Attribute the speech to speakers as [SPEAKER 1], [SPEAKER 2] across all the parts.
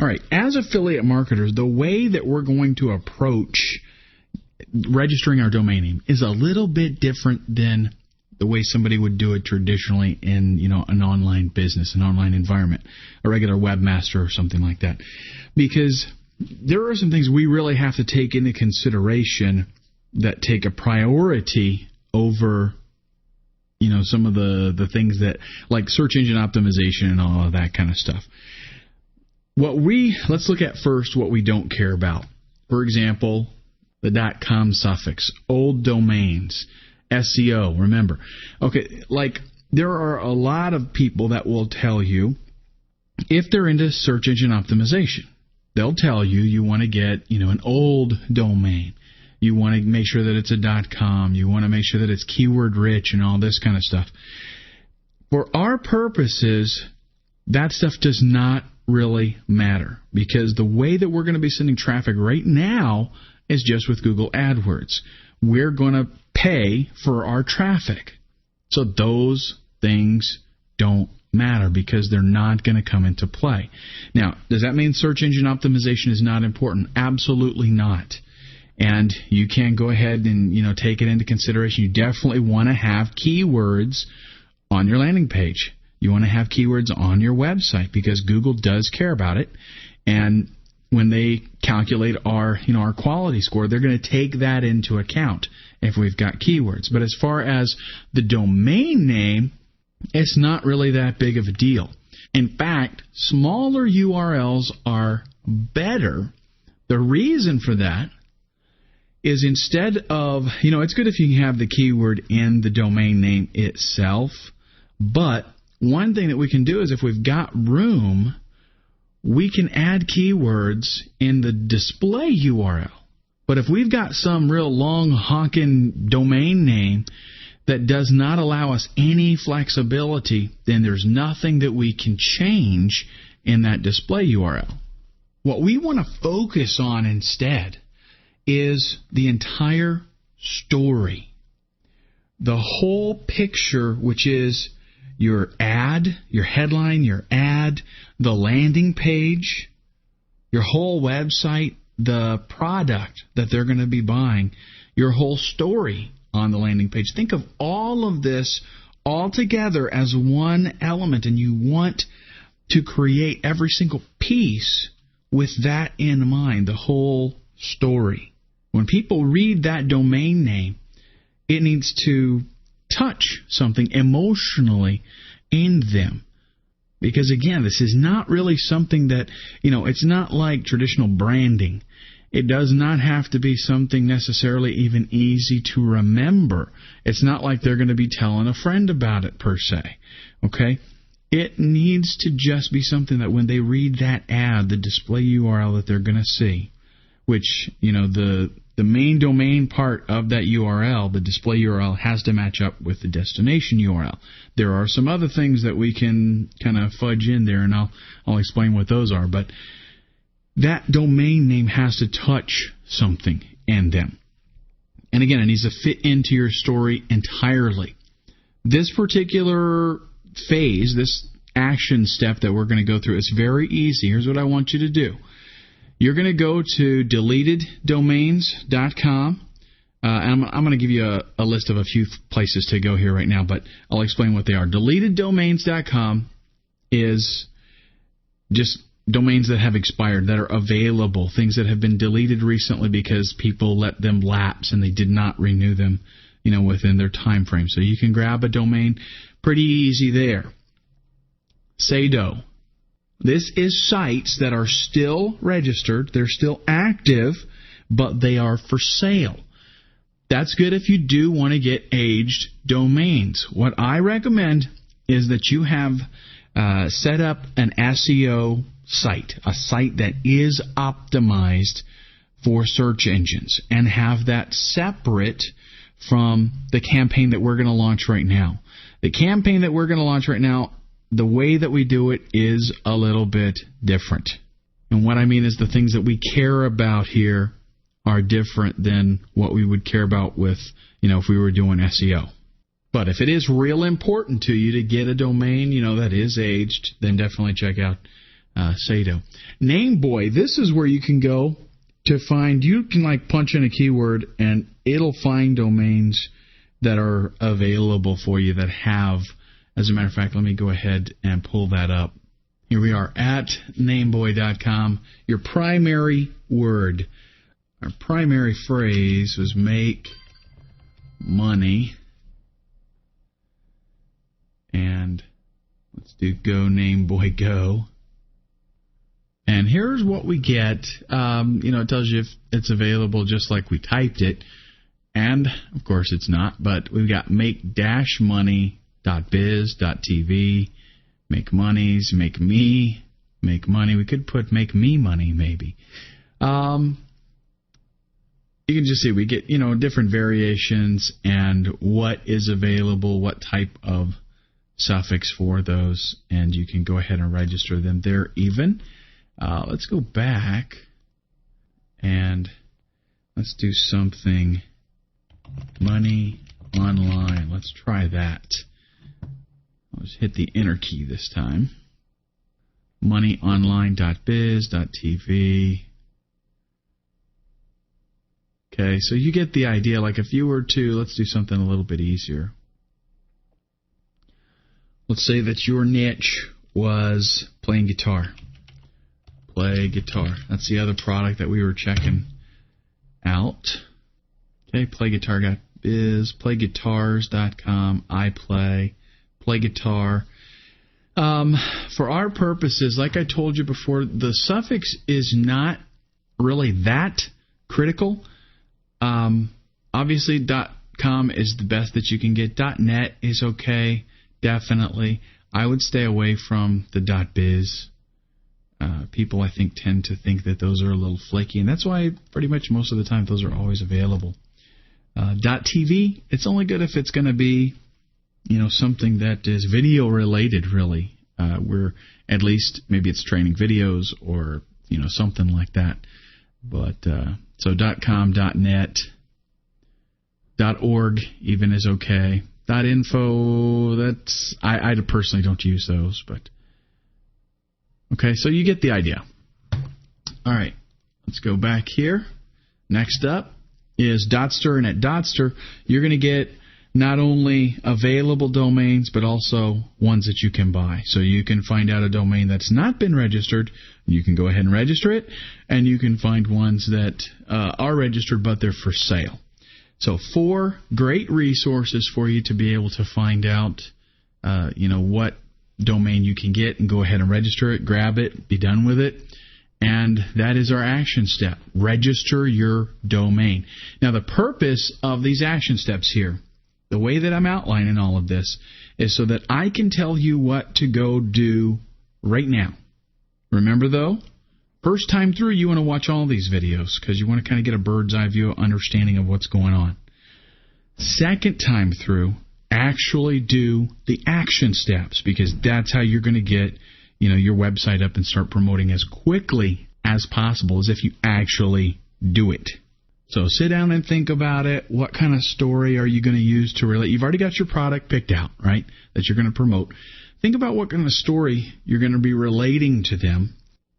[SPEAKER 1] All right, as affiliate marketers, the way that we're going to approach registering our domain name is a little bit different than the way somebody would do it traditionally in, an online business, an online environment, a regular webmaster or something like that. Because there are some things we really have to take into consideration that take a priority over, some of the things that, like search engine optimization and all of that kind of stuff. Let's look at first what we don't care about. For example, the .com suffix, old domains, SEO, remember. Okay, there are a lot of people that will tell you, if they're into search engine optimization, they'll tell you want to get, an old domain. You want to make sure that it's a .com. You want to make sure that it's keyword rich and all this kind of stuff. For our purposes, that stuff does not really matter, because the way that we're going to be sending traffic right now is just with Google AdWords. We're going to pay for our traffic. So those things don't matter because they're not going to come into play. Now, does that mean search engine optimization is not important? Absolutely not. And you can go ahead and, take it into consideration. You definitely want to have keywords on your landing page. You want to have keywords on your website because Google does care about it. And when they calculate our quality score, they're going to take that into account if we've got keywords. But as far as the domain name, it's not really that big of a deal. In fact, smaller URLs are better. The reason for that is instead of, it's good if you can have the keyword in the domain name itself, but one thing that we can do is if we've got room, we can add keywords in the display URL. But if we've got some real long honking domain name that does not allow us any flexibility, then there's nothing that we can change in that display URL. What we want to focus on instead is the entire story. The whole picture, which is your ad, your headline, your ad, the landing page, your whole website, the product that they're going to be buying, your whole story on the landing page. Think of all of this all together as one element, and you want to create every single piece with that in mind, the whole story. When people read that domain name, it needs to touch something emotionally in them. Because again, this is not really something that, it's not like traditional branding. It does not have to be something necessarily even easy to remember. It's not like they're going to be telling a friend about it per se. Okay? It needs to just be something that when they read that ad, the display URL that they're going to see, which, the main domain part of that URL, the display URL, has to match up with the destination URL. There are some other things that we can kind of fudge in there, and I'll explain what those are. But that domain name has to touch something in them. And again, it needs to fit into your story entirely. This particular phase, this action step that we're going to go through is very easy. Here's what I want you to do. You're going to go to deleteddomains.com. And I'm going to give you a list of a few places to go here right now, but I'll explain what they are. Deleteddomains.com is just domains that have expired, that are available, things that have been deleted recently because people let them lapse and they did not renew them, within their time frame. So you can grab a domain pretty easy there. Sado. This is sites that are still registered, they're still active, but they are for sale. That's good if you do want to get aged domains. What I recommend is that you have set up an SEO site, a site that is optimized for search engines, and have that separate from the campaign that we're going to launch right now. The campaign that we're going to launch right now, the way that we do it is a little bit different. And what I mean is the things that we care about here are different than what we would care about with, if we were doing SEO. But if it is real important to you to get a domain, that is aged, then definitely check out Sato. Nameboy, this is where you can go to find, you can like punch in a keyword and it'll find domains that are available for you that have, as a matter of fact, let me go ahead and pull that up. Here we are at nameboy.com. Your primary word, our primary phrase was make money. And let's do go Nameboy go. And here's what we get. It tells you if it's available just like we typed it. And, of course, it's not. But we've got make-money.biz.tv, make monies, make me, make money. We could put make me money, maybe. You can just see we get, different variations and what is available, what type of suffix for those. And you can go ahead and register them there even. Let's go back and let's do something money online. Let's try that. Let's hit the enter key this time. Moneyonline.biz.tv. Okay, so you get the idea. Like if you were to, let's do something a little bit easier. Let's say that your niche was playing guitar. Play guitar. That's the other product that we were checking out. Okay, playguitar.biz, playguitars.com, iPlay, play guitar. For our purposes, like I told you before, the suffix is not really that critical. Obviously, .com is the best that you can get. .net is okay, definitely. I would stay away from the .biz. People, I think, tend to think that those are a little flaky, and that's why pretty much most of the time those are always available. .tv, it's only good if it's going to be, something that is video related, really. Where at least maybe it's training videos or something like that. But so .com, .net, .org even is okay. .info, that's I personally don't use those, but. Okay, so you get the idea. All right, let's go back here. Next up is Dotster, and at Dotster, you're going to get not only available domains, but also ones that you can buy. So you can find out a domain that's not been registered, you can go ahead and register it, and you can find ones that are registered, but they're for sale. So 4 great resources for you to be able to find out, what domain you can get and go ahead and register it, grab it, be done with it. And that is our action step. Register your domain. Now, the purpose of these action steps here, the way that I'm outlining all of this, is so that I can tell you what to go do right now. Remember, though, first time through, you want to watch all these videos because you want to kind of get a bird's eye view understanding of what's going on. Second time through, actually do the action steps, because that's how you're going to get, your website up and start promoting as quickly as possible, as if you actually do it. So sit down and think about it. What kind of story are you going to use to relate? You've already got your product picked out, right, that you're going to promote. Think about what kind of story you're going to be relating to them.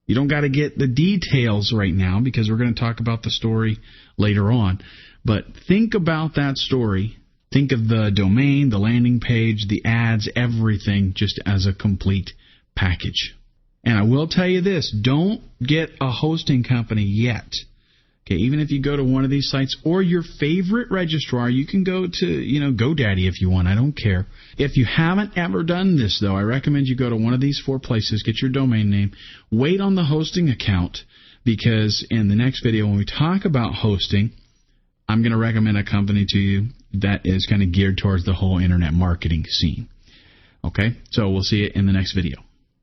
[SPEAKER 1] You don't got to get the details right now because we're going to talk about the story later on. But think about that story. Think of the domain, the landing page, the ads, everything just as a complete package. And I will tell you this, don't get a hosting company yet. Okay, even if you go to one of these sites or your favorite registrar, you can go to, GoDaddy if you want. I don't care. If you haven't ever done this, though, I recommend you go to one of these 4 places, get your domain name, wait on the hosting account, because in the next video when we talk about hosting, I'm going to recommend a company to you that is kind of geared towards the whole internet marketing scene. Okay, so we'll see you in the next video.